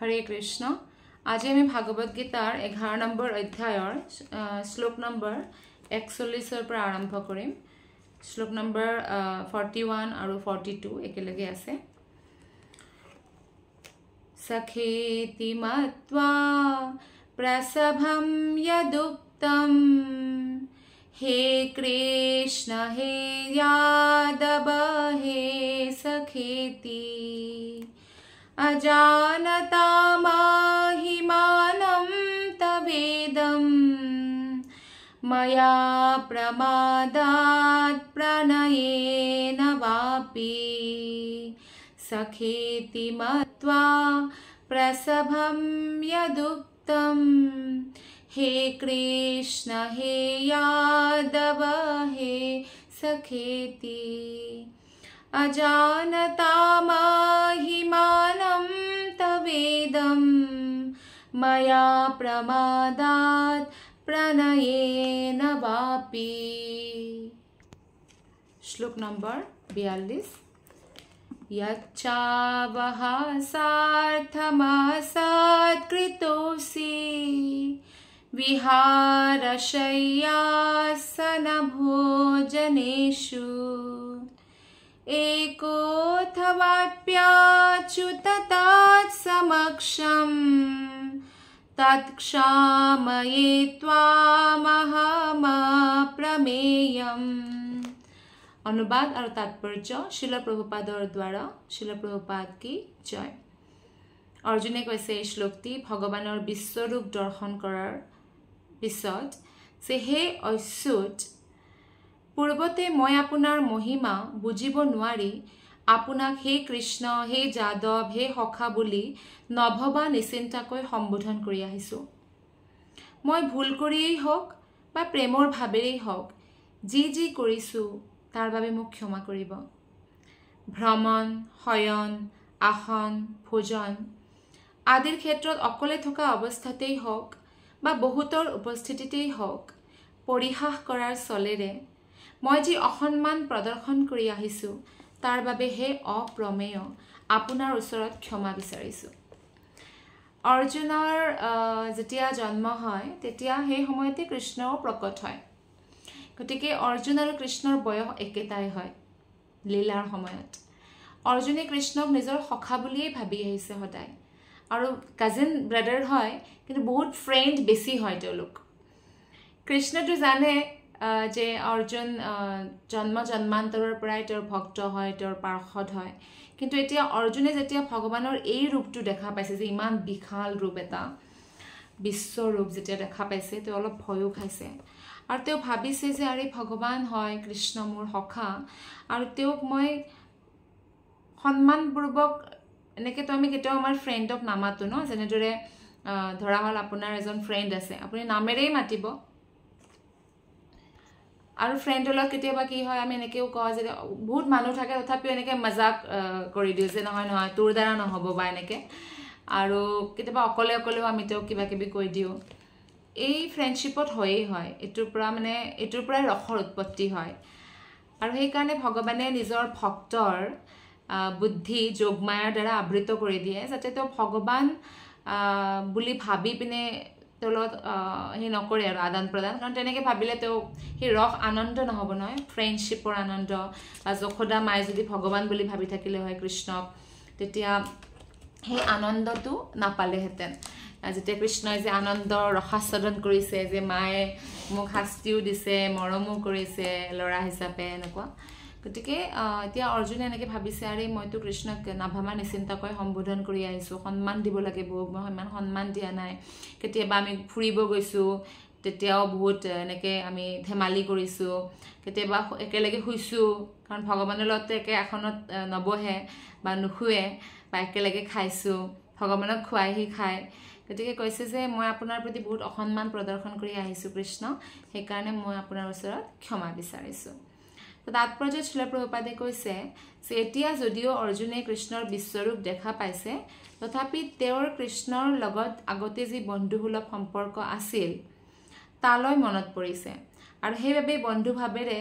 हरे कृष्ण। आज আমি ভাগৱত গীতাৰ 11 নম্বৰ অধ্যায়ৰ শ্লোক নম্বৰ 41 পৰা আৰম্ভ কৰিম। শ্লোক নম্বৰ 41 আৰু 42 একেলগে আছে। সখেতি মত্বা প্ৰসভম যদুক্তম हे कृष्ण हे यादव हे सखेति अजानता महिमानं तवेदं मया प्रमादात् प्रणयेन वापि सखेति मत्वा प्रसभं यदुक्तं हे कृष्ण हे यादव हे सखेति अजानता महिमानं तवेदं मया प्रमादात् प्रणयेन वापि। श्लोक नंबर 42। यच्चावः सार्थमसत्कृतोऽसि विहारशय्यासनभोजनेषु एकोऽथवाप्याच्युत तत्समक्षं तत्क्षामये त्वामहमप्रमेयम्। अनुवाद और तात्पर्य शिल प्रभुपादर द्वारा। शिल प्रभुपाद की जय। अर्जुने कैसे श्लोकटी भगवाনৰ বিশ্বৰূপ দৰ্শন কৰাৰ পিছত যে হে অচ্যুত, পূৰ্বতে মই আপোনাৰ মহিমা বুজিব নোৱাৰি আপোনাক হে কৃষ্ণ হে যাদৱ হে সখা বুলি নভবা নিচিন্তাকৈ সম্বোধন কৰি আহিছোঁ। মই ভুল কৰিয়েই হওক বা প্ৰেমৰ ভাৱেৰেই হওক যি যি কৰিছোঁ তাৰ বাবে মোক ক্ষমা কৰিব। ভ্ৰমণ, শয়ন, আসন, ভোজন আদিৰ ক্ষেত্ৰত অকলে থকা অৱস্থাতেই হওক বা বহুতৰ উপস্থিতিতেই হওক পৰিহাস কৰাৰ চলেৰে মই যি অসন্মান প্ৰদৰ্শন কৰি আহিছোঁ তাৰ বাবে হে অপ্ৰমেয় আপোনাৰ ওচৰত ক্ষমা বিচাৰিছোঁ। অৰ্জুনৰ যেতিয়া জন্ম হয় তেতিয়া সেই সময়তে কৃষ্ণও প্ৰকট হয়। গতিকে অৰ্জুন আৰু কৃষ্ণৰ বয়স একেটাই হয়। লীলাৰ সময়ত অৰ্জুনে কৃষ্ণক নিজৰ সখা বুলিয়েই ভাবি আহিছে সদায়, আৰু কাজিন ব্ৰাদাৰ হয় কিন্তু বহুত ফ্ৰেণ্ড বেছি হয় তেওঁলোক। কৃষ্ণটো জানে যে অৰ্জুন জন্মান্তৰৰ পৰাই তেওঁৰ ভক্ত হয়, তেওঁৰ পাৰ্ষদ হয়, কিন্তু এতিয়া অৰ্জুনে যেতিয়া ভগৱানৰ এই ৰূপটো দেখা পাইছে যে ইমান বিশাল ৰূপ এটা বিশ্বৰূপ যেতিয়া দেখা পাইছে তেওঁ অলপ ভয়ো খাইছে আৰু তেওঁ ভাবিছে যে আৰে ভগৱান হয় কৃষ্ণ মোৰ সখা আৰু তেওঁক মই সন্মানপূৰ্বক এনেকৈ তো আমি কেতিয়াও আমাৰ ফ্ৰেণ্ডক নামাতো ন, যেনেদৰে ধৰা হ'ল আপোনাৰ এজন ফ্ৰেণ্ড আছে আপুনি নামেৰেই মাতিব আৰু ফ্ৰেণ্ডৰ লগত কেতিয়াবা কি হয় আমি এনেকৈও কওঁ যে বহুত মানুহ থাকে তথাপিও এনেকৈ মজাক কৰি দিওঁ যে নহয় নহয় তোৰ দ্বাৰা নহ'ব বা এনেকৈ, আৰু কেতিয়াবা অকলে অকলেও আমি তেওঁক কিবা কিবি কৈ দিওঁ। এই ফ্ৰেণ্ডশ্বিপত হয়েই হয়, এইটোৰ পৰাই ৰসৰ উৎপত্তি হয়। আৰু সেইকাৰণে ভগৱানে নিজৰ ভক্তৰ বুদ্ধি যোগমায়াৰ দ্বাৰা আবৃত কৰি দিয়ে যাতে তেওঁ ভগৱান বুলি ভাবি পিনে তেওঁৰ লগত সেই নকৰে আৰু আদান প্ৰদান, কাৰণ তেনেকৈ ভাবিলে তেওঁ সেই ৰস আনন্দ নহ'ব নহয়, ফ্ৰেণ্ডশ্বিপৰ আনন্দ। বা যশোদা মায়ে যদি ভগৱান বুলি ভাবি থাকিলে হয় কৃষ্ণক তেতিয়া সেই আনন্দটো নাপালেহেঁতেন। যেতিয়া কৃষ্ণই যে আনন্দ ৰসাস্বাদন কৰিছে যে মায়ে মোক শাস্তিও দিছে মৰমো কৰিছে ল'ৰা হিচাপে এনেকুৱা। গতিকে এতিয়া অৰ্জুনে এনেকৈ ভাবিছে আৰে মইতো কৃষ্ণক নাভাবা নিচিন্তাকৈ সম্বোধন কৰি আহিছোঁ, সন্মান দিব লাগে বহু, মই ইমান সন্মান দিয়া নাই। কেতিয়াবা আমি ফুৰিব গৈছোঁ তেতিয়াও বহুত এনেকৈ আমি ধেমালি কৰিছোঁ, কেতিয়াবা একেলগে শুইছোঁ, কাৰণ ভগৱানৰ লগতো একে আসনত নবহে বা নুশুৱে, বা একেলগে খাইছোঁ, ভগৱানক খুৱাইহি খায়। গতিকে কৈছে যে মই আপোনাৰ প্ৰতি বহুত অসন্মান প্ৰদৰ্শন কৰি আহিছোঁ কৃষ্ণ, সেইকাৰণে মই আপোনাৰ ওচৰত ক্ষমা বিচাৰিছোঁ। তাৎপৰ্য শিল প্ৰভুপাদে কৈছে যে এতিয়া যদিও অৰ্জুনে কৃষ্ণৰ বিশ্বৰূপ দেখা পাইছে তথাপি তেওঁৰ কৃষ্ণৰ লগত আগতে যি বন্ধুসুলভ সম্পৰ্ক আছিল তালৈ মনত পৰিছে, আৰু সেইবাবে বন্ধুভাৱেৰে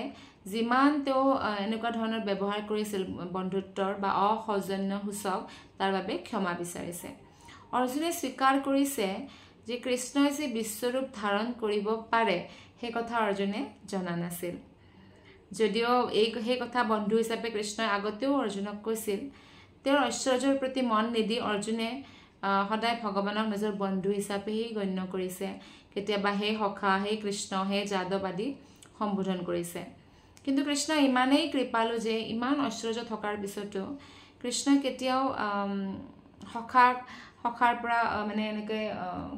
যিমান তেও এনেকুৱা ধৰণৰ ব্যৱহাৰ কৰিছিল বন্ধুত্বৰ বা অসৌজন্য সূচক তাৰ বাবে ক্ষমা বিচাৰিছে। অৰ্জুনে স্বীকাৰ কৰিছে যে কৃষ্ণই যে বিশ্বৰূপ ধাৰণ কৰিব পাৰে সেই কথা অৰ্জুনে জনা নাছিল। যদিও সেই কথা বন্ধু হিচাপে কৃষ্ণই আগতেও অৰ্জুনক কৈছিল, তেওঁৰ ঐশ্বৰ্যৰ প্ৰতি মন নিদি অৰ্জুনে সদায় ভগৱানক নিজৰ বন্ধু হিচাপেই গণ্য কৰিছে। কেতিয়াবা হে সখা, হে কৃষ্ণ, হে যাদৱ আদি সম্বোধন কৰিছে। কিন্তু কৃষ্ণ ইমানেই কৃপালু যে ইমান ঐশ্বৰ্য থকাৰ পিছতো কৃষ্ণই কেতিয়াও সখাৰ পৰা মানে এনেকৈ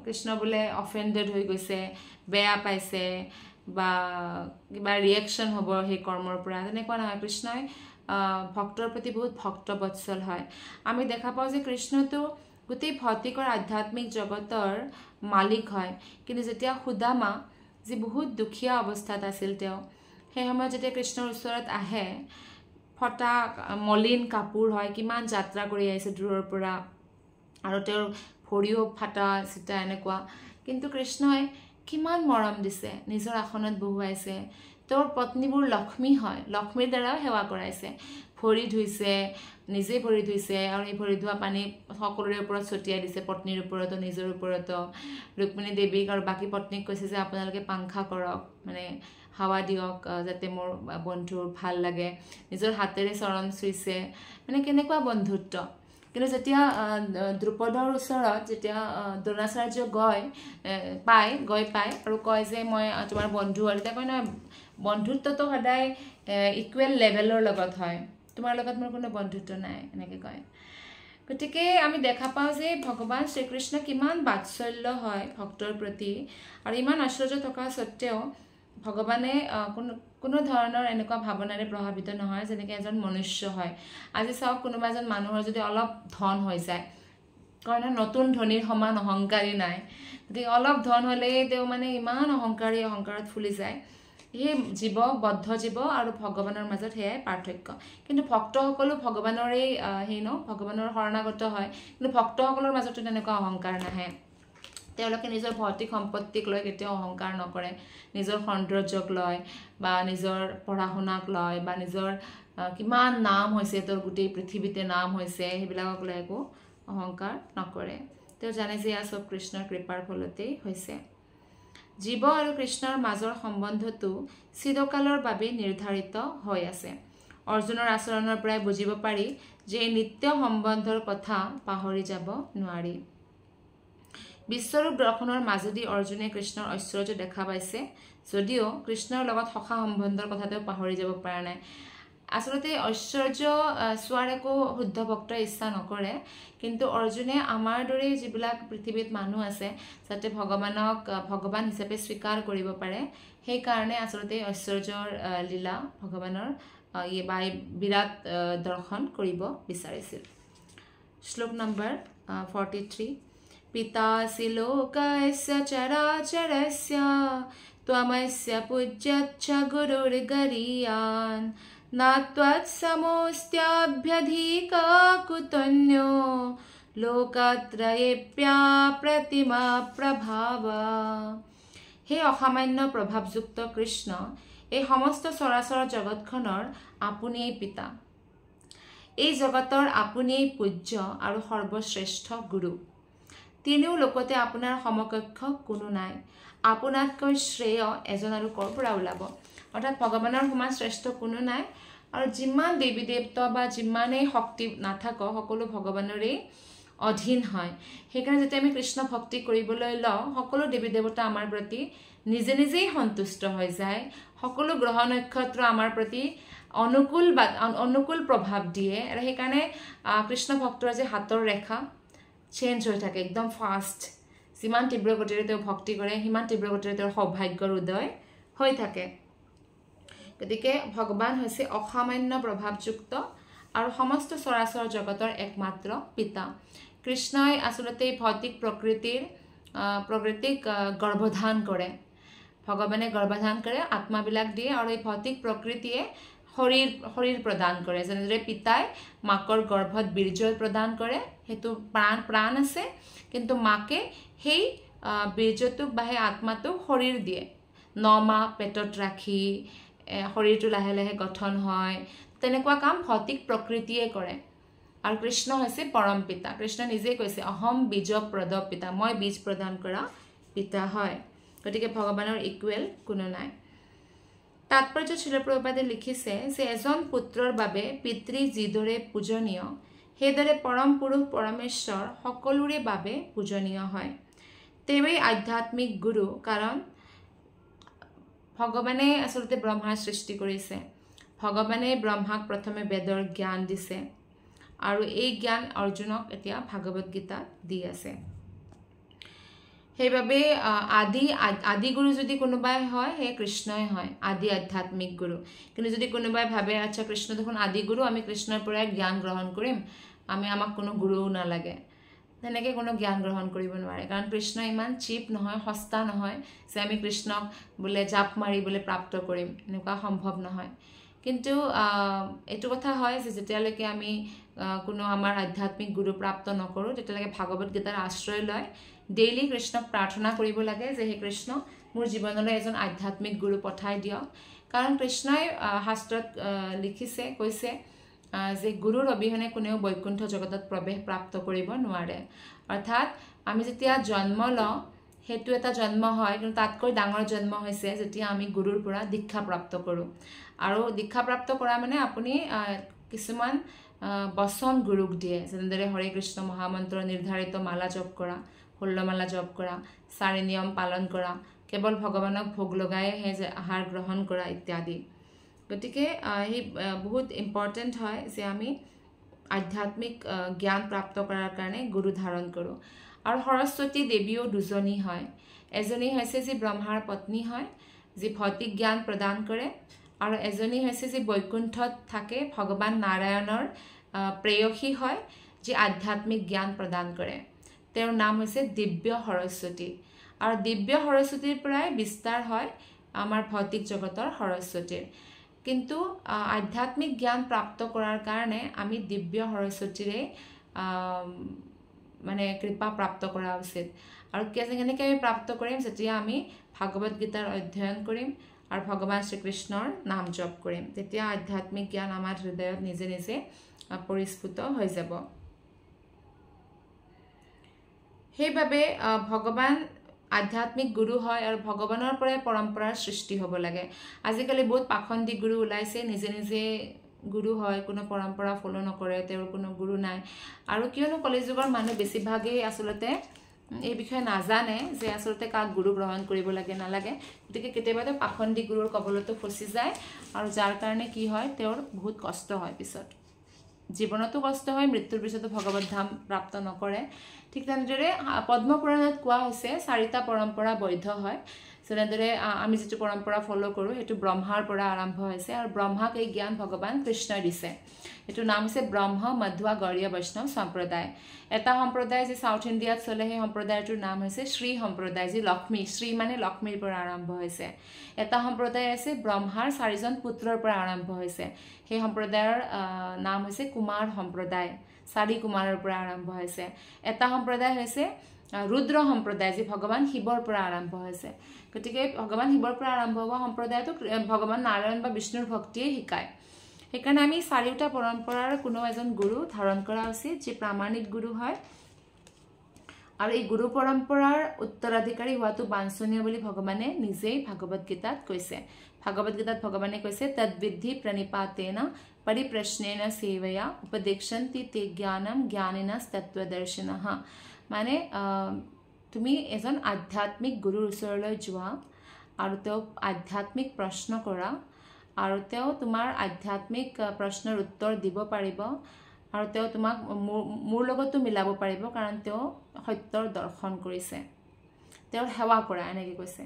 কৃষ্ণ বোলে অফেণ্ডেড হৈ গৈছে, বেয়া পাইছে বা কিবা ৰিয়েকশ্যন হ'ব সেই কৰ্মৰ পৰা, তেনেকুৱা নহয়। কৃষ্ণই ভক্তৰ প্ৰতি বহুত ভক্তবৎসল হয়। আমি দেখা পাওঁ যে কৃষ্ণটো গোটেই ভৌতিকৰ আধ্যাত্মিক জগতৰ মালিক হয়। কিন্তু যেতিয়া সুদামা যি বহুত দুখীয়া অৱস্থাত আছিল, তেওঁ সেই সময়ত যেতিয়া কৃষ্ণৰ ওচৰত আহে, ফটা মলিন কাপোৰ হয়, কিমান যাত্ৰা কৰি আহিছে দূৰৰ পৰা, আৰু তেওঁৰ ভৰিও ফাটা চিটা এনেকুৱা, কিন্তু কৃষ্ণই কিমান মৰম দিছে, নিজৰ আসনত বহুৱাইছে। তেওঁৰ পত্নীবোৰ লক্ষ্মী হয়, লক্ষ্মীৰ দ্বাৰাও সেৱা কৰাইছে, ভৰি ধুইছে, নিজে ভৰি ধুইছে, আৰু এই ভৰি ধোৱা পানী সকলোৰে ওপৰত ছটিয়াই দিছে, পত্নীৰ ওপৰতো নিজৰ ওপৰতো। ৰুক্মিণী দেৱীক আৰু বাকী পত্নীক কৈছে যে আপোনালোকে পাংখা কৰক, মানে হাৱা দিয়ক, যাতে মোৰ বন্ধুৰ ভাল লাগে। নিজৰ হাতেৰে চৰণ চুইছে, মানে কেনেকুৱা বন্ধুত্ব। কিন্তু যেতিয়া দ্ৰুপদৰ ওচৰত যেতিয়া দ্ৰোণাচাৰ্য গৈ পায় আৰু কয় যে মই তোমাৰ বন্ধু, আৰু তেতিয়া কয় নহয়, বন্ধুত্বটো সদায় ইকুৱেল লেভেলৰ লগত হয়, তোমাৰ লগত মোৰ কোনো বন্ধুত্ব নাই, এনেকৈ কয়। গতিকে আমি দেখা পাওঁ যে ভগৱান শ্ৰীকৃষ্ণ কিমান বাৎসল্য হয় ভক্তৰ প্ৰতি, আৰু ইমান ঐশ্বৰ্য থকা স্বত্তেও ভগৱানে কোনো ধৰণৰ এনেকুৱা ভাৱনাৰে প্ৰভাৱিত নহয় যেনেকৈ এজন মনুষ্য হয়। আজি চাওক, কোনোবা এজন মানুহৰ যদি অলপ ধন হৈ যায়, কয় নহয় নতুন ধনীৰ সমান অহংকাৰী নাই। গতিকে অলপ ধন হ'লেই তেওঁ মানে ইমান অহংকাৰত ফুলি যায়। সেই বদ্ধ জীৱ আৰু ভগৱানৰ মাজত সেয়াই পাৰ্থক্য। কিন্তু ভক্তসকলো ভগৱানৰেই ভগৱানৰ শৰণাগত হয়, কিন্তু ভক্তসকলৰ মাজতো তেনেকুৱা অহংকাৰ নাহে। তেওঁলোকে নিজৰ ভৌতিক সম্পত্তিক লৈ কেতিয়াও অহংকাৰ নকৰে, নিজৰ সৌন্দৰ্যক লয় বা নিজৰ পঢ়া শুনাক লয় বা নিজৰ কিমান নাম হৈছে, তেওঁৰ গোটেই পৃথিৱীতে নাম হৈছে, সেইবিলাকক লৈ একো অহংকাৰ নকৰে। তেওঁ জানে যে এয়া চব কৃষ্ণৰ কৃপাৰ ফলতেই হৈছে। জীৱ আৰু কৃষ্ণৰ মাজৰ সম্বন্ধটো চিৰকালৰ বাবে নিৰ্ধাৰিত হৈ আছে। অৰ্জুনৰ আচৰণৰ পৰাই বুজিব পাৰি যে এই নিত্য সম্বন্ধৰ কথা পাহৰি যাব নোৱাৰি। বিশ্বৰূপ দৰ্শনৰ মাজেদি অৰ্জুনে কৃষ্ণৰ ঐশ্বৰ্য দেখা পাইছে, যদিও কৃষ্ণৰ লগত সখা সম্বন্ধৰ কথা তেওঁ পাহৰি যাব পৰা নাই। আচলতে ঐশ্বৰ্য চোৱাৰ একো শুদ্ধ ভক্তই ইচ্ছা নকৰে, কিন্তু অৰ্জুনে আমাৰ দৰেই যিবিলাক পৃথিৱীত মানুহ আছে যাতে ভগৱানক ভগৱান হিচাপে স্বীকাৰ কৰিব পাৰে, সেইকাৰণে আচলতে ঐশ্বৰ্যৰ লীলা ভগৱানৰ বিৰাট দৰ্শন কৰিব বিচাৰিছিল। শ্লোক নম্বৰ 43। পিতাসি লোকস্য চৰাচৰস্য ত্বমস্য পূজ্যচ্ছ গুৰুৰ্গৰীয়ান না ত্বৎসমস্ত্যাভ্যধিকা কুতন্যো লোকত্ৰয়েপ্যা প্ৰতিমা প্ৰভাৱ। হে অসামান্য প্ৰভাৱযুক্ত কৃষ্ণ, এই সমস্ত চৰাচৰ জগতখনৰ আপুনিয়েই পিতা। এই জগতৰ আপুনিয়েই পূজ্য আৰু সৰ্বশ্ৰেষ্ঠ গুৰু। তিনিও লোকতে আপোনাৰ সমকক্ষ কোনো নাই। আপোনাতকৈ শ্ৰেয় এজন আৰু ক'ৰ পৰা ওলাব? অৰ্থাৎ ভগৱানৰ সমান শ্ৰেষ্ঠ কোনো নাই, আৰু যিমান দেৱী দেৱতা বা যিমানেই শক্তি নাথাকক সকলো ভগৱানৰেই অধীন হয়। সেইকাৰণে যেতিয়া আমি কৃষ্ণ ভক্তি কৰিবলৈ লওঁ, সকলো দেৱী দেৱতা আমাৰ প্ৰতি নিজেই সন্তুষ্ট হৈ যায়। সকলো গ্ৰহ নক্ষত্ৰ আমাৰ প্ৰতি অনুকূল প্ৰভাৱ দিয়ে, আৰু সেইকাৰণে কৃষ্ণ ভক্তৰ যে হাতৰ ৰেখা চেঞ্জ হৈ থাকে একদম ফাষ্ট। যিমান তীব্ৰ গতিৰে তেওঁ ভক্তি কৰে, সিমান তীব্ৰ গতিৰে তেওঁৰ সৌভাগ্যৰ উদয় হৈ থাকে। গতিকে ভগৱান হৈছে অসামান্য প্ৰভাৱযুক্ত আৰু সমস্ত চৰাচৰ জগতৰ একমাত্ৰ পিতা। কৃষ্ণই আচলতে ভৌতিক প্ৰকৃতিক গৰ্ভধান কৰে। ভগৱানে গৰ্ভধান কৰে, আত্মাবিলাক দিয়ে, আৰু এই ভৌতিক প্ৰকৃতিয়ে শৰীৰ প্ৰদান কৰে। যেনেদৰে পিতাই মাকৰ গৰ্ভত বীৰ্য প্ৰদান কৰে, সেইটো প্ৰাণ আছে, কিন্তু মাকে সেই বীৰ্যটোক বা সেই আত্মাটোক শৰীৰ দিয়ে। 9 মাহ পেটত ৰাখি শৰীৰটো লাহে লাহে গঠন হয়, তেনেকুৱা কাম ভৌতিক প্ৰকৃতিয়ে কৰে। আৰু কৃষ্ণ হৈছে পৰম পিতা কৃষ্ণ নিজে কৈছে অহম বীজ প্ৰদ পিতা মই বীজ প্ৰদান কৰা পিতা হয় গতিকে ভগৱানৰ ইকুৱেল কোনো নাই তাৎপৰ্য শিল প্ৰভুপাদে লিখিছে যে এজন পুত্ৰৰ বাবে পিতৃ যিদৰে পূজনীয় সেইদৰে পৰম পুৰুষ পৰমেশ্বৰ সকলোৰে বাবে পূজনীয় হয় তেৱেই আধ্যাত্মিক গুৰু কাৰণ ভগৱানে আসলতে ব্ৰহ্মাৰ সৃষ্টি কৰিছে ভগৱানে ব্ৰহ্মাক প্ৰথমে বেদৰ জ্ঞান দিছে আৰু এই জ্ঞান অৰ্জুনক এতিয়া ভাগৱত গীতা দি আছে সেইবাবে আদি গুৰু যদি কোনোবাই হয় হে কৃষ্ণই হয় আদি আধ্যাত্মিক গুৰু কিন্তু যদি কোনোবাই ভাবে আচ্ছা কৃষ্ণ দেখোন আদি গুৰু আমি কৃষ্ণৰ পৰাই জ্ঞান গ্ৰহণ কৰিম আমাক কোনো গুৰুও নালাগে তেনেকৈ কোনো জ্ঞান গ্ৰহণ কৰিব নোৱাৰে কাৰণ কৃষ্ণ ইমান চিপ নহয় সস্তা নহয় যে আমি কৃষ্ণক বোলে জাপ মাৰি বোলে প্ৰাপ্ত কৰিম এনেকুৱা সম্ভৱ নহয় কিন্তু এইটো কথা হয় যে যেতিয়ালৈকে আমি কোনো আমাৰ আধ্যাত্মিক গুৰু প্ৰাপ্ত নকৰোঁ তেতিয়ালৈকে ভাগৱত গীতাৰ আশ্ৰয় লয় ডেইলি কৃষ্ণক প্ৰাৰ্থনা কৰিব লাগে যে হে কৃষ্ণ মোৰ জীৱনলৈ এজন আধ্যাত্মিক গুৰু পঠাই দিয়ক কাৰণ কৃষ্ণই শাস্ত্ৰত লিখিছে কৈছে যে গুৰুৰ অবিহনে কোনেও বৈকুণ্ঠ জগতত প্ৰৱেশ প্ৰাপ্ত কৰিব নোৱাৰে অৰ্থাৎ আমি যেতিয়া জন্ম লওঁ সেইটো এটা জন্ম হয় কিন্তু তাতকৈ ডাঙৰ জন্ম হৈছে যেতিয়া আমি গুৰুৰ পৰা দীক্ষা প্ৰাপ্ত কৰোঁ আৰু দীক্ষা প্ৰাপ্ত কৰা মানে আপুনি কিছুমান বচন গুৰুক দিয়ে যেনেদৰে হৰে কৃষ্ণ মহামন্ত্ৰ নিৰ্ধাৰিত মালা জপ কৰা 16 মালা জপ কৰা 4 নিয়ম পালন কৰা কেৱল ভগৱানক ভোগ লগাইহে যে আহাৰ গ্ৰহণ কৰা ইত্যাদি গতিকে এই বহুত ইম্পৰ্টেণ্ট হয় যে আমি আধ্যাত্মিক জ্ঞান প্ৰাপ্ত কৰাৰ কাৰণে গুৰু ধাৰণ কৰোঁ আৰু সৰস্বতী দেৱীও দুজনী হয় এজনী হৈছে যি ব্ৰহ্মাৰ পত্নী হয় যি ভৌতিক জ্ঞান প্ৰদান কৰে আৰু এজনী হৈছে যি বৈকুণ্ঠত থাকে ভগৱান নাৰায়ণৰ প্ৰেয়সী হয় যি আধ্যাত্মিক জ্ঞান প্ৰদান কৰে তেওঁৰ নাম হৈছে দিব্য সৰস্বতী আৰু দিব্য সৰস্বতীৰ পৰাই বিস্তাৰ হয় আমাৰ ভৌতিক জগতৰ সৰস্বতীৰ কিন্তু আধ্যাত্মিক জ্ঞান প্ৰাপ্ত কৰাৰ কাৰণে আমি দিব্য সৰস্বতীৰে মানে কৃপা প্ৰাপ্ত কৰা উচিত আৰু কেনেকৈ আমি প্ৰাপ্ত কৰিম যেতিয়া আমি ভাগৱত গীতাৰ অধ্যয়ন কৰিম আৰু ভগৱান শ্ৰীকৃষ্ণৰ নাম জপ কৰিম তেতিয়া আধ্যাত্মিক জ্ঞান আমাৰ হৃদয়ত নিজে নিজে পৰিস্ফুট হৈ যাব সেইবাবে ভগৱান আধ্যাত্মিক গুৰু হয় আৰু ভগৱানৰ পৰাই পৰম্পৰাৰ সৃষ্টি হ'ব লাগে আজিকালি বহুত পাখণ্ডী গুৰু ওলাইছে নিজে নিজে গুৰু হয় কোনো পৰম্পৰা ফলো নকৰে তেওঁৰ কোনো গুৰু নাই আৰু কিয়নো কলিযুগৰ মানুহ বেছিভাগেই আসলতে এই বিষয়ে নাজানে যে আসলতে কাক গুৰু গ্ৰহণ কৰিব লাগে নালাগে গতিকে কেতিয়াবাতো পাখণ্ডী গুৰুৰ কবলতো ফচি যায় আৰু যাৰ কাৰণে কি হয় তেওঁৰ বহুত কষ্ট হয় পিছত জীৱনতো কষ্ট হয় মৃত্যুৰ পিছতো ভগৱত ধাম প্ৰাপ্ত নকৰে ঠিক তেনেদৰে পদ্মপুৰাণত কোৱা হৈছে 4টা পৰম্পৰা বৈধ হয় যেনেদৰে আমি যেটো পৰম্পৰা ফলো কৰোঁ সেইটো ব্ৰহ্মাৰ পৰা আৰম্ভ হৈছে আৰু ব্ৰহ্মাক এই জ্ঞান ভগৱান কৃষ্ণই দিছে এটো নাম হৈছে ব্ৰহ্ম মধ্ৱা গৌড়ীয় বৈষ্ণৱ সম্প্ৰদায় এটা সম্প্ৰদায় যে সাউথ ইণ্ডিয়াত চলে সেই সম্প্ৰদায়টোৰ নাম হৈছে শ্ৰী সম্প্ৰদায় যি লক্ষ্মী শ্ৰী মানে লক্ষ্মীৰ পৰা আৰম্ভ হৈছে এটা সম্প্ৰদায় আছে ব্ৰহ্মাৰ 4জন পুত্ৰৰ পৰা আৰম্ভ হৈছে সেই সম্প্ৰদায়ৰ নাম হৈছে কুমাৰ সম্প্ৰদায় 4 কুমাৰৰ পৰা আৰম্ভ হৈছে এটা সম্প্ৰদায় হৈছে ৰুদ্ৰ সম্প্ৰদায় যি ভগৱান শিৱৰ পৰা আৰম্ভ হৈছে গতিকে ভগৱান শিৱৰ পৰা আৰম্ভ হোৱা সম্প্ৰদায়টো ভগৱান নাৰায়ণ বা বিষ্ণুৰ ভক্তিয়ে শিকায় সেইকাৰণে আমি 4টা পৰম্পৰাৰ কোনো এজন গুৰু ধাৰণ কৰা উচিত যি প্ৰামাণিক গুৰু হয় আৰু এই গুৰু পৰম্পৰাৰ উত্তৰাধিকাৰী হোৱাটো বাঞ্ছনীয় বুলি ভগৱানে নিজেই ভাগৱত গীতাত কৈছে ভাগৱত গীতাত ভগৱানে কৈছে তদ্বিদ্ধি প্ৰণিপাতেন পৰিপ্ৰশ্নেন সেৱয়া উপদেক্ষন্তি তে জ্ঞানম জ্ঞানিনঃ তত্ত্বদৰ্শিনঃ মানে তুমি এজন আধ্যাত্মিক গুৰুৰ ওচৰলৈ যোৱা আৰু তেওঁ আধ্যাত্মিক প্ৰশ্ন কৰা আৰু তেওঁ তোমাৰ আধ্যাত্মিক প্ৰশ্নৰ উত্তৰ দিব পাৰিব আৰু তেওঁ তোমাক মোৰ লগতো মিলাব পাৰিব কাৰণ তেওঁ সত্যৰ দৰ্শন কৰিছে তেওঁৰ সেৱা কৰা এনেকৈ কৈছে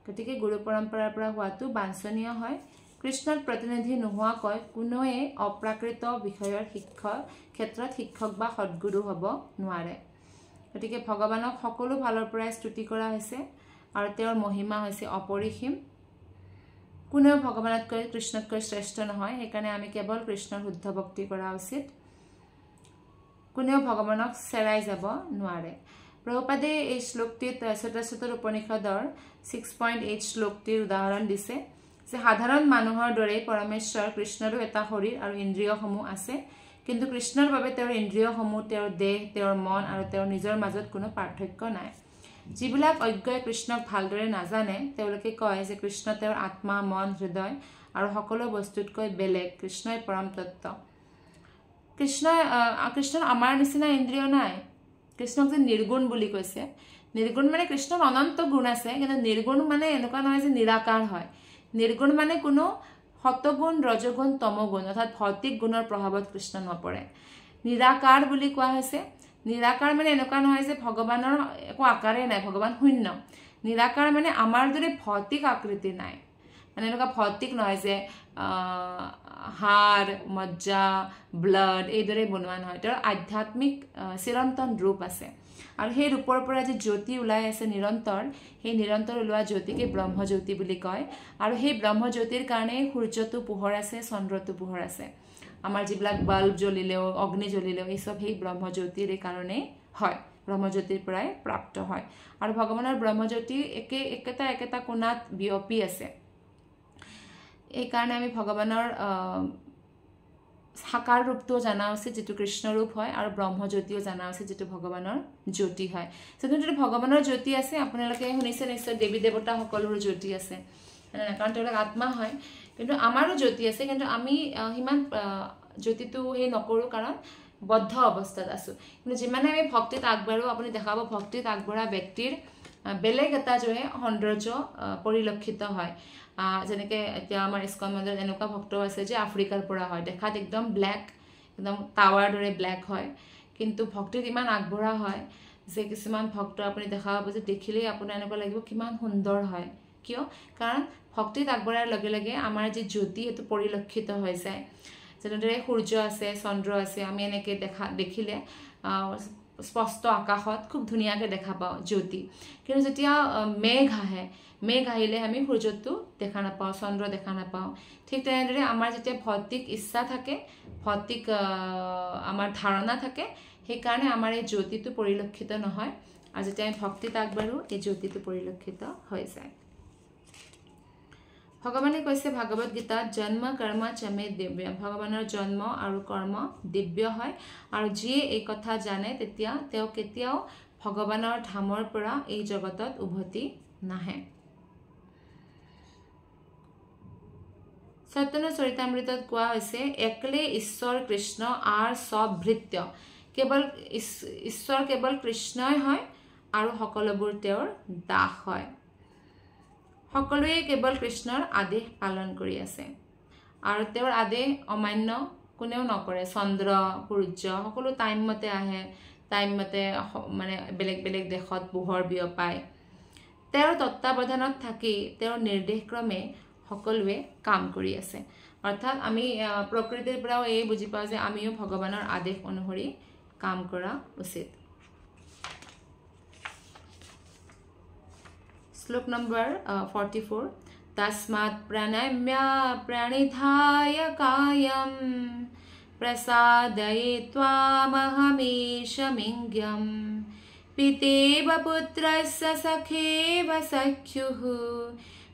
গতিকে গুৰু পৰম্পৰাৰ পৰা হোৱাটো বাঞ্ছনীয় হয় কৃষ্ণৰ প্ৰতিনিধি নোহোৱাকৈ কোনোৱে অপ্ৰাকৃত বিষয়ৰ ক্ষেত্ৰত শিক্ষক বা সৎগুৰু হ'ব নোৱাৰে গতিকে ভগৱানক সকলো ফালৰ পৰাই স্তুতি কৰা হৈছে আৰু তেওঁৰ মহিমা হৈছে অপৰিসীম কোনেও ভগৱানতকৈ কৃষ্ণতকৈ শ্ৰেষ্ঠ নহয় সেইকাৰণে আমি কেৱল কৃষ্ণৰ শুদ্ধ ভক্তি কৰা উচিত কোনেও ভগৱানক চেৰাই যাব নোৱাৰে প্ৰভুপাদে এই শ্লোকটিত চতুৰ উপনিষদৰ 6.8 শ্লোকটিৰ উদাহৰণ দিছে যে সাধাৰণ মানুহৰ দৰে পৰমেশ্বৰ কৃষ্ণৰো এটা শৰীৰ আৰু ইন্দ্ৰিয়সমূহ আছে কিন্তু কৃষ্ণৰ বাবে তেওঁৰ ইন্দ্ৰিয়সমূহ, তেওঁৰ দেহ, তেওঁৰ মন আৰু তেওঁৰ নিজৰ মাজত কোনো পাৰ্থক্য নাই। যিবিলাক অজ্ঞই কৃষ্ণক ভালদৰে নাজানে তেওঁলোকে কয় যে কৃষ্ণ তেওঁৰ আত্মা, মন, হৃদয় আৰু সকলো বস্তুতকৈ বেলেগ। কৃষ্ণই পৰম তত্ত্ব। কৃষ্ণৰ আমাৰ নিচিনা ইন্দ্ৰিয় নাই। কৃষ্ণক যে নিৰ্গুণ বুলি কৈছে, নিৰ্গুণ মানে কৃষ্ণৰ অনন্ত গুণ আছে, কিন্তু নিৰ্গুণ মানে এনেকুৱা নহয় যে নিৰাকাৰ হয়। নিৰ্গুণ মানে কোনো সতগুণ, ৰজগুণ, তমগুণ অৰ্থাৎ ভৌতিক গুণৰ প্ৰভাৱত কৃষ্ণ নপৰে। নিৰাকাৰ বুলি কোৱা হৈছে। নিৰাকাৰ মানে এনেকুৱা নহয় যে ভগৱানৰ একো আকাৰেই নাই, ভগৱান শূন্য। নিৰাকাৰ মানে আমাৰ দৰে ভৌতিক আকৃতি নাই, মানে এনেকুৱা ভৌতিক নহয় যে হাড়, মজ্জা, ব্লাড এইদৰে বনোৱা নহয়। তেওঁৰ আধ্যাত্মিক চিৰন্তন ৰূপ আছে আৰু সেই ৰূপৰ পৰা যে জ্যোতি ওলাই আছে নিৰন্তৰ, সেই নিৰন্তৰ ওলোৱা জ্যোতিকে ব্ৰহ্মজ্যোতি বুলি কয়। আৰু সেই ব্ৰহ্মজ্যোতিৰ কাৰণে সূৰ্যটো পোহৰ আছে, চন্দ্ৰটো পোহৰ আছে। আমাৰ যিবিলাক বাল্ব জ্বলিলেও, অগ্নি জ্বলিলেও এই চব সেই ব্ৰহ্মজ্যোতিৰ কাৰণেই হয়, ব্ৰহ্মজ্যোতিৰ পৰাই প্ৰাপ্ত হয়। আৰু ভগৱানৰ ব্ৰহ্মজ্যোতি একেটা কোণাত বিয়পি আছে। এইকাৰণে আমি ভগৱানৰ সাকাৰ ৰূপটোও জনা উচিত, যিটো কৃষ্ণ ৰূপ হয়, আৰু ব্ৰহ্মজ্যোতিও জনা উচিত, যিটো ভগৱানৰ জ্যোতি হয়। যদি ভগৱানৰ জ্যোতি আছে, আপোনালোকে শুনিছে নিশ্চয় দেৱী দেৱতা সকলোৰে জ্যোতি আছে, কাৰণ তেওঁলোক আত্মা হয়। কিন্তু আমাৰো জ্যোতি আছে, কিন্তু আমি সিমান জ্যোতিটো সেই নকৰোঁ, কাৰণ বদ্ধ অৱস্থাত আছোঁ। কিন্তু যিমানে আমি ভক্তিত আগবাঢ়োঁ, আপুনি দেখাব ভক্তিত আগবঢ়া ব্যক্তিৰ বেলেগ এটা সৌন্দৰ্য পৰিলক্ষিত হয়। যেনেকৈ এতিয়া আমাৰ ইস্কন মন্দিৰত এনেকুৱা ভক্ত আছে যে আফ্ৰিকাৰ পৰা হয়, দেখাত একদম ব্লেক, একদম টাৱাৰ দৰে ব্লেক হয়, কিন্তু ভক্তিত ইমান আগবঢ়া হয় যে কিছুমান ভক্ত আপুনি দেখা পাব যে দেখিলেই আপোনাৰ এনেকুৱা লাগিব কিমান সুন্দৰ হয়। কিয়? কাৰণ ভক্তিত আগবঢ়াৰ লগে লগে আমাৰ যি জ্যোতি সেইটো পৰিলক্ষিত হৈ যায়। যেনেদৰে সূৰ্য আছে, চন্দ্ৰ আছে, আমি এনেকৈ দেখিলে স্পষ্ট আকাশত খুব ধুনীয়াকৈ দেখা পাওঁ জ্যোতি। কিন্তু যেতিয়া মেঘ আহিলে আমি সূৰ্যটো দেখা নাপাওঁ, চন্দ্ৰ দেখা নাপাওঁ। ঠিক তেনেদৰে আমাৰ যেতিয়া ভৌতিক ইচ্ছা থাকে, ভৌতিক আমাৰ ধাৰণা থাকে, সেইকাৰণে আমাৰ এই জ্যোতিটো পৰিলক্ষিত নহয়। আৰু যেতিয়া আমি ভক্তিত আগবাঢ়োঁ, এই জ্যোতিটো পৰিলক্ষিত হৈ যায়। ভগৱানে কৈছে ভাগৱত গীতাত, জন্ম কৰ্ম চমে দিব্য। ভগৱানৰ জন্ম আৰু কৰ্ম দিব্য হয়, আৰু যিয়ে এই কথা জানে তেতিয়া তেওঁ কেতিয়াও ভগৱানৰ ধামৰ পৰা এই জগতত উভতি নাহে। চৈতন্য চৰিতামৃতত কোৱা হৈছে, একলে ঈশ্বৰ কৃষ্ণ আৰ সব ভৃত্য। ঈশ্বৰ কেৱল কৃষ্ণই হয় আৰু সকলোবোৰ তেওঁৰ দাস হয়। সকলোৱে কেৱল কৃষ্ণৰ আদেশ পালন কৰি আছে, আৰু তেওঁৰ আদেশ অমান্য কোনেও নকৰে। চন্দ্ৰ, সূৰ্য সকলো টাইমমতে আহে, টাইমমতে মানে বেলেগ বেলেগ দেশত পোহৰ বিয়পায়। তেওঁৰ তত্ত্বাৱধানত থাকি তেওঁৰ নিৰ্দেশক্ৰমে সকলোৱে কাম কৰি আছে। অৰ্থাৎ আমি প্ৰকৃতিৰ পৰাও এই বুজি পাওঁ যে আমিও ভগৱানৰ আদেশ অনুসৰি কাম কৰা উচিত। শ্লোক নম্বৰ 44। তস্মাৎ প্ৰণম্য প্ৰণিধায় কায়ম প্ৰসাদয়ে ত্বামহমেশমিঙ্গম পিতেব পুত্ৰস্য সখেব সখ্যুঃ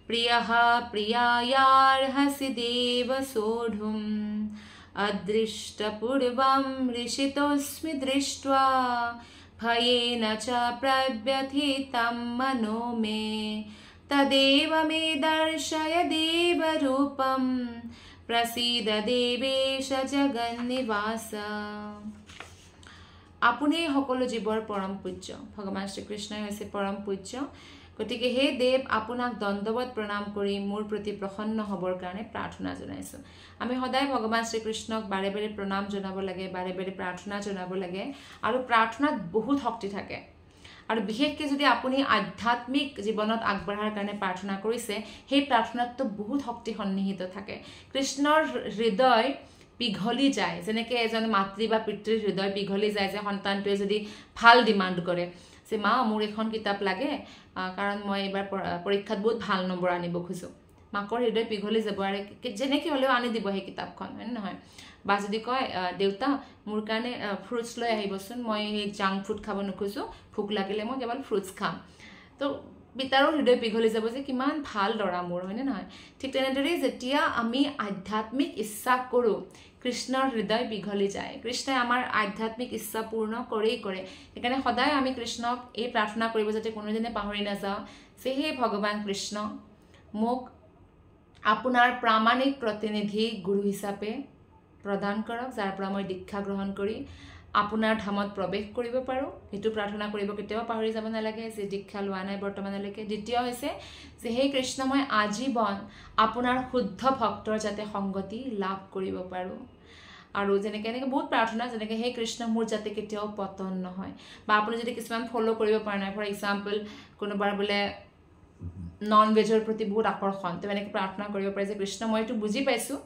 প্ৰিয়ঃ প্ৰিয়ায়াৰ্হসি দেব সোঢ়ুম অদৃষ্টপূৰ্বম ঋষিতোऽস্মি দৃष्ट्वा ভয়েন চ প্ৰব্যথিতম মনো মে তদেব মে দৰ্শয় দেবৰূপম প্ৰসীদ দেবেশ জগন্নিবাস। আপুনি সকলো জীৱৰ পৰম পূজ্য। ভগৱান শ্ৰীকৃষ্ণই হৈছে পৰম পূজ্য। গতিকে হে দেৱ, আপোনাক দণ্ডৱত প্ৰণাম কৰি মোৰ প্ৰতি প্ৰসন্ন হ'বৰ কাৰণে প্ৰাৰ্থনা জনাইছোঁ। আমি সদায় ভগৱান শ্ৰীকৃষ্ণক বাৰে বাৰে প্ৰণাম জনাব লাগে, বাৰে বাৰে প্ৰাৰ্থনা জনাব লাগে, আৰু প্ৰাৰ্থনাত বহুত শক্তি থাকে। আৰু বিশেষকৈ যদি আপুনি আধ্যাত্মিক জীৱনত আগবঢ়াৰ কাৰণে প্ৰাৰ্থনা কৰিছে, সেই প্ৰাৰ্থনাততো বহুত শক্তি সন্নিহিত থাকে। কৃষ্ণৰ হৃদয় পিঘলি যায়, যেনেকৈ এজন মাতৃ বা পিতৃৰ হৃদয় পিঘলি যায় যে সন্তানটোৱে যদি ভাল ডিমাণ্ড কৰে যে মা মোৰ এখন কিতাপ লাগে, কাৰণ মই এইবাৰ পৰীক্ষাত বহুত ভাল নম্বৰ আনিব খোজোঁ। মাকৰ হৃদয় পিঘলি যাব, আৰু যেনেকৈ হ'লেও আনি দিব সেই কিতাপখন, হয় নহয়? বা যদি কয় দেউতা মোৰ কাৰণে ফ্ৰুটছ লৈ আহিবচোন, মই সেই জাংক ফুড খাব নোখোজোঁ, ভোক লাগিলে মই কেৱল ফ্ৰুটছ খাম। তো পিতাৰো হৃদয় পিঘলি যাব যে কিমান ভাল ল'ৰা মোৰ, হয়নে নহয়? ঠিক তেনেদৰে যেতিয়া আমি আধ্যাত্মিক ইচ্ছা কৰোঁ কৃষ্ণৰ হৃদয় পিঘলি যায়। কৃষ্ণই আমাৰ আধ্যাত্মিক ইচ্ছা পূৰ্ণ কৰেই কৰে। সেইকাৰণে সদায় আমি কৃষ্ণক এই প্ৰাৰ্থনা কৰিব যাতে কোনোদিনে পাহৰি নাযাওঁ যে হে ভগৱান কৃষ্ণ, মোক আপোনাৰ প্ৰামাণিক প্ৰতিনিধি গুৰু হিচাপে প্ৰদান কৰক, যাৰ পৰা মই দীক্ষা গ্ৰহণ কৰি আপোনাৰ ধামত প্ৰৱেশ কৰিব পাৰোঁ। সেইটো প্ৰাৰ্থনা কৰিব কেতিয়াও পাহৰি যাব নালাগে যে দীক্ষা লোৱা নাই বৰ্তমানলৈকে। দ্বিতীয় হৈছে যে হে কৃষ্ণ, মই আজীৱন আপোনাৰ শুদ্ধ ভক্তৰ যাতে সংগতি লাভ কৰিব পাৰোঁ। আৰু যেনেকৈ এনেকৈ বহুত প্ৰাৰ্থনা, যেনেকৈ হে কৃষ্ণ মোৰ যাতে কেতিয়াও পতন নহয়। বা আপুনি যদি কিছুমান ফ'ল' কৰিব পৰা নাই, ফৰ এক্সাম্পল কোনোবাৰ বোলে নন ভেজৰ প্ৰতি বহুত আকৰ্ষণ, তো এনেকৈ প্ৰাৰ্থনা কৰিব পাৰে যে কৃষ্ণ মই এইটো বুজি পাইছোঁ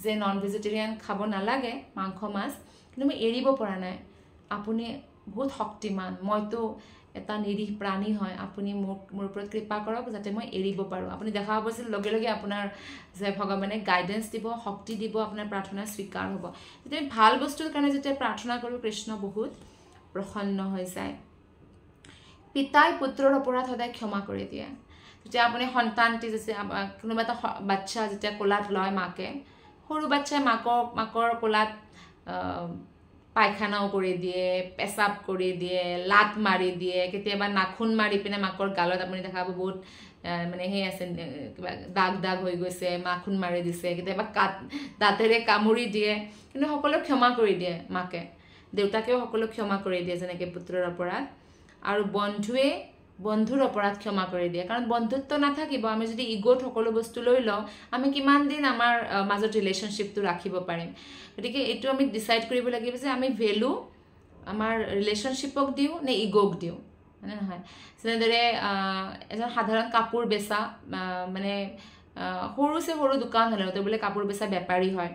যে নন ভেজিটেৰিয়ান খাব নালাগে, মাংস মাছ, কিন্তু মই এৰিব পৰা নাই। আপুনি বহুত শক্তিমান, মইতো এটা নিৰীহ প্ৰাণী হয়, আপুনি মোৰ ওপৰত কৃপা কৰক যাতে মই এৰিব পাৰোঁ। আপুনি দেখা পাব যে লগে লগে আপোনাৰ যে ভগৱানে গাইডেঞ্চ দিব, শক্তি দিব, আপোনাৰ প্ৰাৰ্থনা স্বীকাৰ হ'ব। যেতিয়া আমি ভাল বস্তুৰ কাৰণে যেতিয়া প্ৰাৰ্থনা কৰোঁ কৃষ্ণ বহুত প্ৰসন্ন হৈ যায়। পিতাই পুত্ৰৰ অপৰাধ সদায় ক্ষমা কৰি দিয়ে। যেতিয়া আপুনি সন্তানটি যেতিয়া কোনোবা এটা বাচ্ছা যেতিয়া কোলাত লয় মাকে, সৰু বাচ্চাই মাকৰ কোলাত পায়খানাও কৰি দিয়ে, পেচাব কৰি দিয়ে, লাত মাৰি দিয়ে, কেতিয়াবা নাখুন মাৰি পিনে মাকৰ গালত আপুনি দেখা পাব বহুত মানে সেই আছে কিবা দাগ হৈ গৈছে, নাখুন মাৰি দিছে, কেতিয়াবা দাঁতেৰে কামুৰি দিয়ে, কিন্তু সকলো ক্ষমা কৰি দিয়ে মাকে। দেউতাকেও সকলো ক্ষমা কৰি দিয়ে যেনেকৈ পুত্ৰৰ অপৰাধ। আৰু বন্ধুৱে বন্ধুৰ অপৰাধ ক্ষমা কৰি দিয়ে, কাৰণ বন্ধুত্ব নাথাকিব। আমি যদি ইগ'ত সকলো বস্তু লৈ লওঁ, আমি কিমান দিন আমাৰ মাজত ৰিলেশ্যনশ্বিপটো ৰাখিব পাৰিম? গতিকে এইটো আমি ডিচাইড কৰিব লাগিব যে আমি ভেলু আমাৰ ৰিলেশ্যনশ্বিপক দিওঁ নে ইগ'ক দিওঁ, হয়নে নহয়? যেনেদৰে এজন সাধাৰণ কাপোৰ বেচা মানে সৰু দোকান হ'লেও তেওঁ বোলে কাপোৰ বেচা বেপাৰী হয়,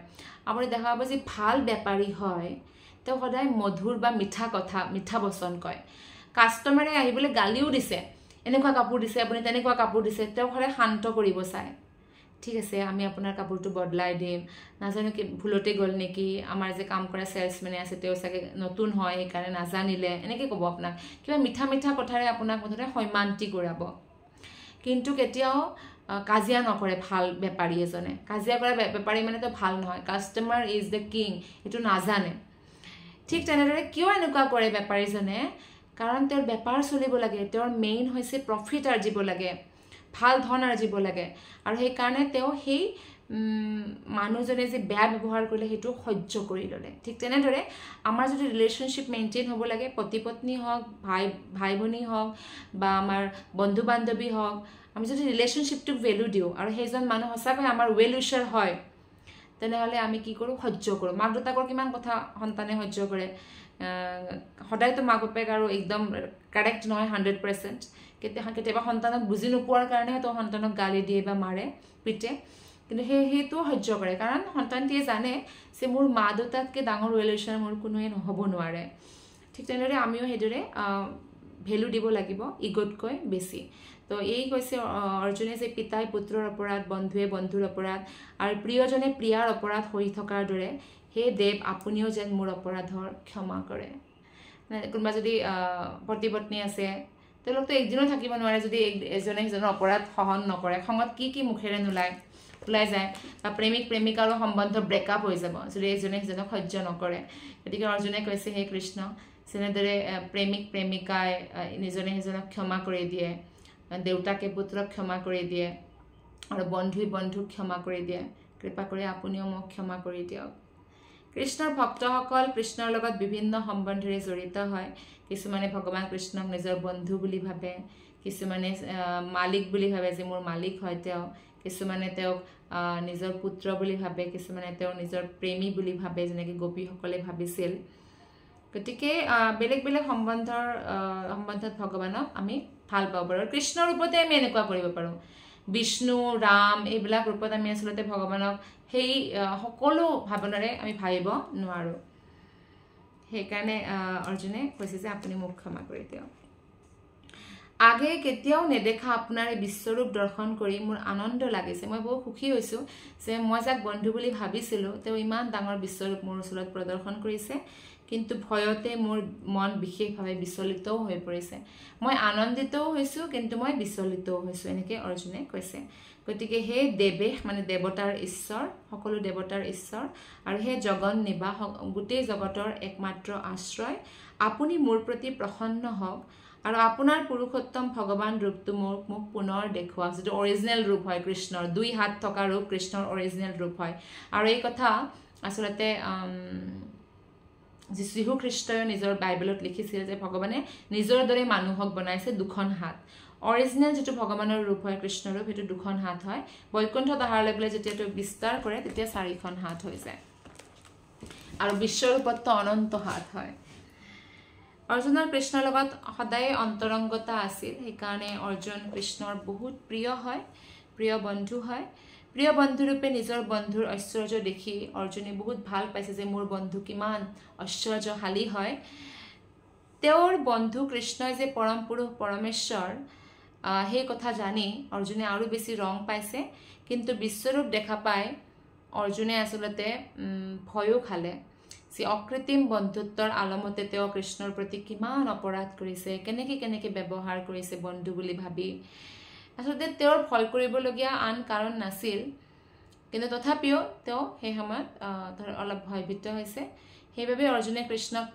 আপুনি দেখা পাব যে ভাল বেপাৰী হয় তেওঁ সদায় মধুৰ বা মিঠা বচন কয়। কাষ্টমাৰে আহিবলৈ গালিও দিছে, এনেকুৱা কাপোৰ দিছে আপুনি, তেনেকুৱা কাপোৰ দিছে, তেওঁ সদায় শান্ত কৰিব চায়। ঠিক আছে, আমি আপোনাৰ কাপোৰটো বদলাই দিম, নাজানো কি ভুলতে গ'ল নেকি, আমাৰ যে কাম কৰা ছেলছমেনে আছে তেওঁ চাগে নতুন হয় সেইকাৰণে নাজানিলে, এনেকৈ ক'ব আপোনাক। কিবা মিঠা কথাৰে আপোনাক মুঠতে সৈমান্তি কৰাব। কিন্তু কেতিয়াও কাজিয়া নকৰে ভাল বেপাৰী এজনে। কাজিয়া কৰা বেপাৰী মানে তো ভাল নহয়। কাষ্টমাৰ ইজ দ্য কিং, এইটো নাজানে। ঠিক তেনেদৰে কিয় এনেকুৱা কৰে বেপাৰীজনে? কাৰণ তেওঁৰ বেপাৰ চলিব লাগে, তেওঁৰ মেইন হৈছে প্ৰফিট আৰ্জিব লাগে, ভাল ধন আৰ্জিব লাগে। আৰু সেইকাৰণে তেওঁ সেই মানুহজনে যে বেয়া ব্যৱহাৰ কৰিলে সেইটো সহ্য কৰি ল'লে। ঠিক তেনেদৰে আমাৰ যদি ৰিলেশ্যনশ্বিপ মেইনটেইন হ'ব লাগে, পতি পত্নী হওক, ভাই ভনী হওক বা আমাৰ বন্ধু বান্ধৱী হওক, আমি যদি ৰিলেশ্যনশ্বিপটোক ভেলু দিওঁ আৰু সেইজন মানুহ সঁচাকৈ আমাৰ ৱেল উইচাৰ হয়, তেনেহ'লে আমি কি কৰোঁ? সহ্য কৰোঁ। মাক দেউতাকৰ কিমান কথা সন্তানে সহ্য কৰে। সদায়তো মাক বাপেক আৰু একদম কাৰেক্ট নহয় 100%। কেতিয়াবা সন্তানক বুজি নোপোৱাৰ কাৰণেহে তেওঁ সন্তানক গালি দিয়ে বা মাৰে, পিটে, কিন্তু সেইটোও সহ্য কৰে। কাৰণ সন্তানটিয়ে জানে যে মোৰ মা দেউতাতকৈ ডাঙৰ ৱেল উইচাৰ মোৰ কোনোৱে হ'ব নোৱাৰে। ঠিক তেনেদৰে আমিও সেইদৰে ভেলু দিব লাগিব ইগ'তকৈ বেছি। তো এই হৈছে অৰ্জুনে যে পিতাই পুত্ৰৰ অপৰাধ, বন্ধুৱে বন্ধুৰ অপৰাধ আৰু প্ৰিয়জনে প্ৰিয়াৰ অপৰাধ হৈ থকাৰ দৰে হে দেৱ আপুনিও যেন মোৰ অপৰাধৰ ক্ষমা কৰে। কোনোবা যদি পতি পত্নী আছে, তেওঁলোকতো একদিনো থাকিব নোৱাৰে যদি এজনে সিজনৰ অপৰাধ সহন নকৰে। খঙত কি মুখেৰে ওলাই যায়, বা প্ৰেমিক প্ৰেমিকাৰো সম্বন্ধ ব্ৰেকআপ হৈ যাব যদি এজনে সিজনক সহ্য নকৰে। গতিকে অৰ্জুনে কৈছে হে কৃষ্ণ, যেনেদৰে প্ৰেমিক প্ৰেমিকাই ইজনে সিজনক ক্ষমা কৰি দিয়ে, দেউতাকে পুত্ৰক ক্ষমা কৰি দিয়ে আৰু বন্ধুই বন্ধুক ক্ষমা কৰি দিয়ে, কৃপা কৰি আপুনিও মোক ক্ষমা কৰি দিয়ক। কৃষ্ণৰ ভক্তসকল কৃষ্ণৰ লগত বিভিন্ন সম্বন্ধেৰে জড়িত হয়। কিছুমানে ভগৱান কৃষ্ণক নিজৰ বন্ধু বুলি ভাবে, কিছুমানে মালিক বুলি ভাবে যে মোৰ মালিক হয় তেওঁ, কিছুমানে তেওঁক নিজৰ পুত্ৰ বুলি ভাবে, কিছুমানে তেওঁ নিজৰ প্ৰেমী বুলি ভাবে, যেনেকৈ গোপীসকলে ভাবিছিল। গতিকে বেলেগ বেলেগ সম্বন্ধত ভগৱানক আমি ভাল পাব পাৰোঁ। কৃষ্ণৰ ৰূপতে আমি এনেকুৱা কৰিব পাৰোঁ। বিষ্ণু, ৰাম এইবিলাক ৰূপত আমি আচলতে ভগৱানক সেই সকলো ভাৱনাৰে আমি ভাবিব নোৱাৰোঁ। সেইকাৰণে অৰ্জুনে কৈছে যে আপুনি মোক ক্ষমা কৰি দিয়ক। আগে কেতিয়াও নেদেখা আপোনাৰ এই বিশ্বৰূপ দৰ্শন কৰি মোৰ আনন্দ লাগিছে মই বহুত সুখী হৈছো যে মই যাক বন্ধু বুলি ভাবিছিলো তেওঁ ইমান ডাঙৰ বিশ্বৰূপ মোৰ ওচৰত প্ৰদৰ্শন কৰিছে কিন্তু ভয়তে মোৰ মন বিশেষভাৱে বিচলিতও হৈ পৰিছে মই আনন্দিতও হৈছো কিন্তু মই বিচলিতও হৈছো এনেকৈ অৰ্জুনে কৈছে গতিকে হে দেৱেশ মানে দেৱতাৰ ঈশ্বৰ সকলো দেৱতাৰ ঈশ্বৰ আৰু হে জগন নিবাস গোটেই জগতৰ একমাত্ৰ আশ্ৰয় আপুনি মোৰ প্ৰতি প্ৰসন্ন হওক আৰু আপোনাৰ পুৰুষোত্তম ভগৱান ৰূপটো মোক পুনৰ দেখুৱাওক যেটো অৰিজিনেল ৰূপ হয় কৃষ্ণৰ দুই হাত থকা ৰূপ কৃষ্ণৰ অৰিজিনেল ৰূপ হয় আৰু এই কথা আসলতে যীশু খ্ৰীষ্টই নিজৰ বাইবেলত লিখিছিল যে ভগৱানে নিজৰ দৰে মানুহক বনাইছে দুখন হাত অৰিজিনেল যেটো ভগৱানৰ ৰূপ হয় কৃষ্ণৰ ৰূপ হেতু দুখন হাত হয় বৈকুণ্ঠত অহাৰ লগে লগে যেতিয়া বিস্তাৰ কৰে তেতিয়া চাৰিখন হাত হৈ যায় আৰু বিশ্বৰূপত অনন্ত হাত হয় অৰ্জুনৰ কৃষ্ণৰ লগত সদায় অন্তৰংগতা আছিল সেইকাৰণে অৰ্জুন কৃষ্ণৰ বহুত প্ৰিয় হয় প্ৰিয় বন্ধু হয় প্ৰিয় বন্ধু ৰূপে নিজৰ বন্ধুৰ ঐশ্বৰ্য দেখি অৰ্জুনে বহুত ভাল পাইছে যে মোৰ বন্ধু কিমান ঐশ্বৰ্যশালী হয় তেওঁৰ বন্ধু কৃষ্ণই যে পৰম পুৰুষ পৰমেশ্বৰ সেই কথা জানি অৰ্জুনে আৰু বেছি ৰং পাইছে কিন্তু বিশ্বৰূপ দেখা পাই অৰ্জুনে আসলতে ভয়ও খালে যে অকৃত্ৰিম বন্ধুত্বৰ আলমতে তেওঁ কৃষ্ণৰ প্ৰতি কিমান অপৰাধ কৰিছে কেনেকে ব্যৱহাৰ কৰিছে বন্ধু বুলি ভাবি আসলতে তেওঁৰ ভয় কৰিবলগীয়া আন কাৰণ নাছিল কিন্তু তথাপিও তেওঁ সেই সময়ত অলপ ভয়ভীত হৈছে সেইবাবে অৰ্জুনে কৃষ্ণক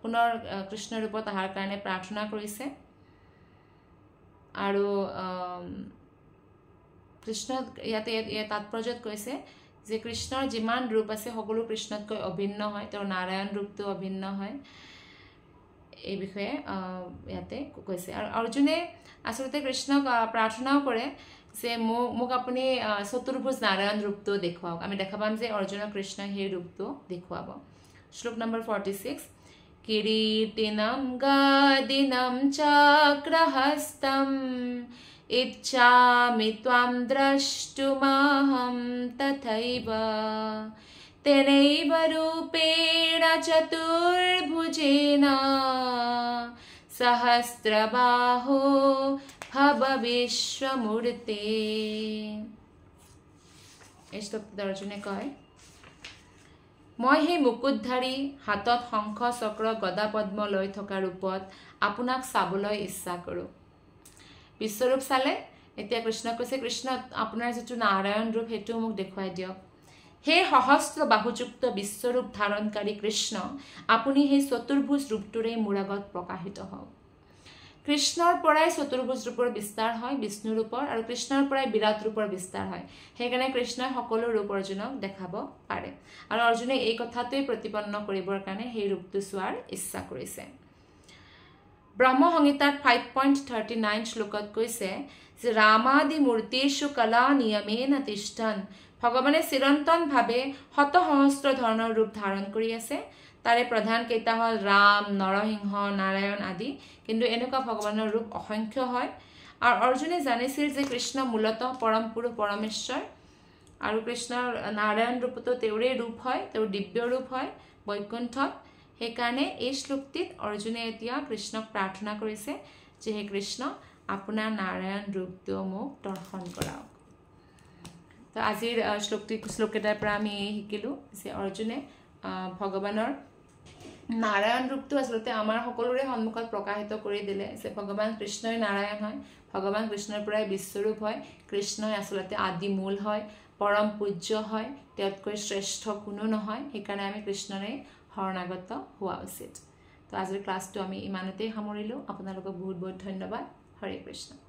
পুনৰ কৃষ্ণ ৰূপত অহাৰ কাৰণে প্ৰাৰ্থনা কৰিছে আৰু কৃষ্ণ ইয়াতে তাৎপৰ্যত কৈছে যে কৃষ্ণৰ যিমান ৰূপ আছে সকলো কৃষ্ণতকৈ অভিন্ন হয় তেওঁৰ নাৰায়ণ ৰূপটো অভিন্ন হয় এই বিষয়ে ইয়াতে কৈছে আৰু অৰ্জুনে আসলতে কৃষ্ণক প্ৰাৰ্থনাও কৰে যে মোক আপুনি চতুৰ্ভুজ নাৰায়ণ ৰূপটো দেখুৱাওক আমি দেখা পাম যে অৰ্জুনক কৃষ্ণই সেই ৰূপটো দেখুৱাব শ্লোক নম্বৰ 46 কিৰীটিনম গাদিনম চক্ৰহস্তম ইচ্ছামি ত্বাম দ্ৰষ্টুমহম তথৈবা তেনৈব ৰূপেণ চতুৰ্ভুজেন সহস্ৰবাহো ভৱ বিশ্বমূৰ্তে এই শ্লোকত অৰ্জুনে কয় মই হে মুকুটধাৰী হাতত শংখ চক্ৰ গদা পদ্ম লৈ থকা ৰূপত আপোনাক চাবলৈ ইচ্ছা কৰো বিশ্বৰূপ চালে এতিয়া কৃষ্ণ কৈছে কৃষ্ণ আপোনাৰ যেটো নাৰায়ণ ৰূপ হেতু মোক দেখুৱাই দিয়ক হে সহস্ৰ বাহুযুক্ত বিশ্বৰূপ ধাৰণকাৰী কৃষ্ণ আপুনি হে চতুৰ্ভুজ ৰূপটোৰে মোৰ আগত প্ৰকাশিত হওক কৃষ্ণৰ পৰাই চতুৰ্ভুজ ৰূপৰ বিস্তাৰ হয় বিষ্ণু ৰূপৰ আৰু কৃষ্ণৰ পৰাই বিৰাট ৰূপৰ বিস্তাৰ হয় সেইকাৰণে কৃষ্ণই সকলো ৰূপ অৰ্জুনক দেখাব পাৰে আৰু অৰ্জুনে এই কথাটোই প্ৰতিপন্ন কৰিবৰ কাৰণে সেই ৰূপটো চোৱাৰ ইচ্ছা কৰিছে ব্ৰহ্ম সংহিতাৰ 5.39 শ্লোকত কৈছে যে ৰামাদি মূৰ্তিষু কলা নিয়মেন তিষ্ঠন ভগৱানে চিৰন্তনভাৱে শত সহস্ৰ ধৰণৰ ৰূপ ধাৰণ কৰি আছে তাৰে প্ৰধান কেইটা হল ৰাম নৰসিংহ নাৰায়ণ আদি কিন্তু এনেকুৱা ভগৱানৰ ৰূপ অসংখ্য হয় আৰু অৰ্জুনে জানিছিল যে কৃষ্ণ মূলতঃ পৰম পুৰুষ পৰমেশ্বৰ আৰু কৃষ্ণৰ নাৰায়ণ ৰূপটো তেওঁৰে ৰূপ হয় তেওঁৰ দিব্য ৰূপ হয় বৈকুণ্ঠত সেইকাৰণে এই শ্লোকটিত অৰ্জুনে এতিয়া কৃষ্ণক প্ৰাৰ্থনা কৰিছে যে হে কৃষ্ণ আপোনাৰ নাৰায়ণ ৰূপটো মোক দৰ্শন কৰাওক তো আজিৰ শ্লোককেইটাৰ পৰা আমি শিকিলো যে অৰ্জুনে ভগৱানৰ নাৰায়ণ ৰূপটো আসলতে আমাৰ সকলোৰে সন্মুখত প্ৰকাশিত কৰি দিলে যে ভগৱান কৃষ্ণই নাৰায়ণ হয় ভগৱান কৃষ্ণৰ পৰাই বিশ্বৰূপ হয় কৃষ্ণই আসলতে আদি মূল হয় পৰম পূজ্য হয় তেওঁতকৈ শ্ৰেষ্ঠ কোনো নহয় সেইকাৰণে আমি কৃষ্ণৰে শৰণাগত হোৱা উচিত তো আজিৰ ক্লাছটো আমি ইমানতেই সামৰিলো আপোনালোকক বহুত বহুত ধন্যবাদ হৰে কৃষ্ণ